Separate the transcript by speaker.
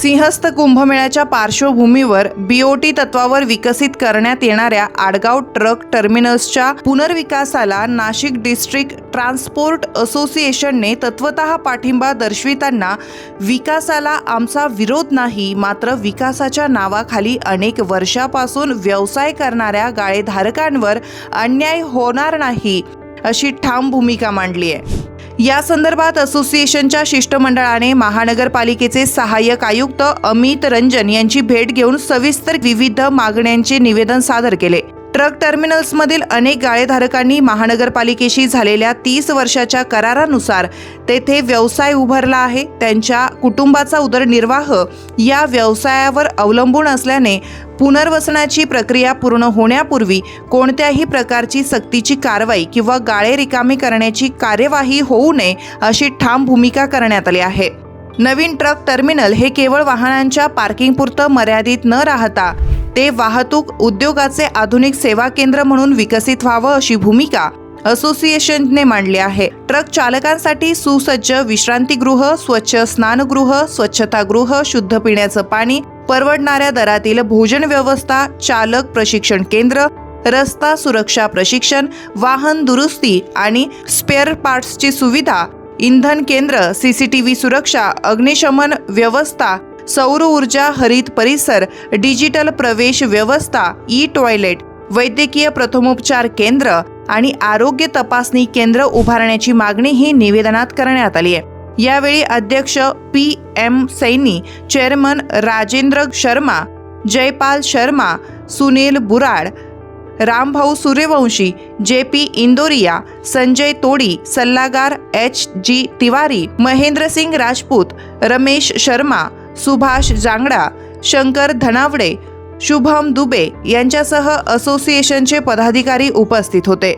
Speaker 1: सिंहस्थ कुंभमेळ्याच्या पार्श्वभूमीवर बीओटी तत्वावर विकसित करण्यात येणाऱ्या आडगाव ट्रक टर्मिनल्सच्या पुनर्विकासाला नाशिक डिस्ट्रिक्ट ट्रान्सपोर्ट असोसिएशनने तत्वतः पाठिंबा दर्शविताना विकासाला आमचा विरोध नाही, मात्र विकासाच्या नावाखाली अनेक वर्षापासून व्यवसाय करणाऱ्या गाळेधारकांवर अन्याय होणार नाही अशी ठाम भूमिका मांडली आहे। या संदर्भात असोसिएशनच्या शिष्टमंडळाने महानगरपालिकेचे सहाय्यक आयुक्त अमित रंजन यांची भेट घेऊन सविस्तर विविध मागण्यांचे निवेदन सादर केले। ट्रक टर्मिनल्समधील अनेक गाळेधारकांनी महानगरपालिकेशी झालेल्या 30 वर्षाच्या करारानुसार तेथे व्यवसाय उभारला आहे। त्यांच्या कुटुंबाचा उदरनिर्वाह या व्यवसायावर अवलंबून असल्याने पुनर्वसनाची प्रक्रिया पूर्ण होण्यापूर्वी कोणत्याही प्रकारची सक्तीची कारवाई किंवा गाळे रिकामी करण्याची कार्यवाही होऊ नये अशी ठाम भूमिका करण्यात आली आहे। नवीन ट्रक टर्मिनल हे केवळ वाहनांच्या पार्किंगपुरतं मर्यादित न राहता ते वाहतूक उद्योगाचे आधुनिक सेवा केंद्र म्हणून विकसित व्हावं अशी भूमिका असोसिएशनने मांडली आहे। ट्रक चालकांसाठी सुसज्ज विश्रांतीगृह, स्वच्छ स्नानगृह, स्वच्छतागृह, शुद्ध पिण्याचं पाणी, परवडणाऱ्या दरातील भोजन व्यवस्था, चालक प्रशिक्षण केंद्र, रस्ता सुरक्षा प्रशिक्षण, वाहन दुरुस्ती आणि स्पेअर पार्ट्सची सुविधा, इंधन केंद्र, सीसीटीव्ही सुरक्षा, अग्निशमन व्यवस्था, सौर ऊर्जा, हरित परिसर, डिजिटल प्रवेश व्यवस्था, ई टॉयलेट, वैद्यकीय प्रथमोपचार केंद्र आणि आरोग्य तपासणी केंद्र उभारण्याची मागणी ही निवेदनात करण्यात आली आहे। यावेळी अध्यक्ष PM Saini, chairman Rajendra Sharma, Jaipal Sharma, Sunil Burad, Rambhau Suryavanshi, JP Indoria, Sanjay Todi, सल्लागार HG तिवारी, महेंद्रसिंग राजपूत, रमेश शर्मा, सुभाष जांगडा, शंकर धनावडे, शुभम दुबे यांच्यासह असोसिएशनचे पदाधिकारी उपस्थित होते।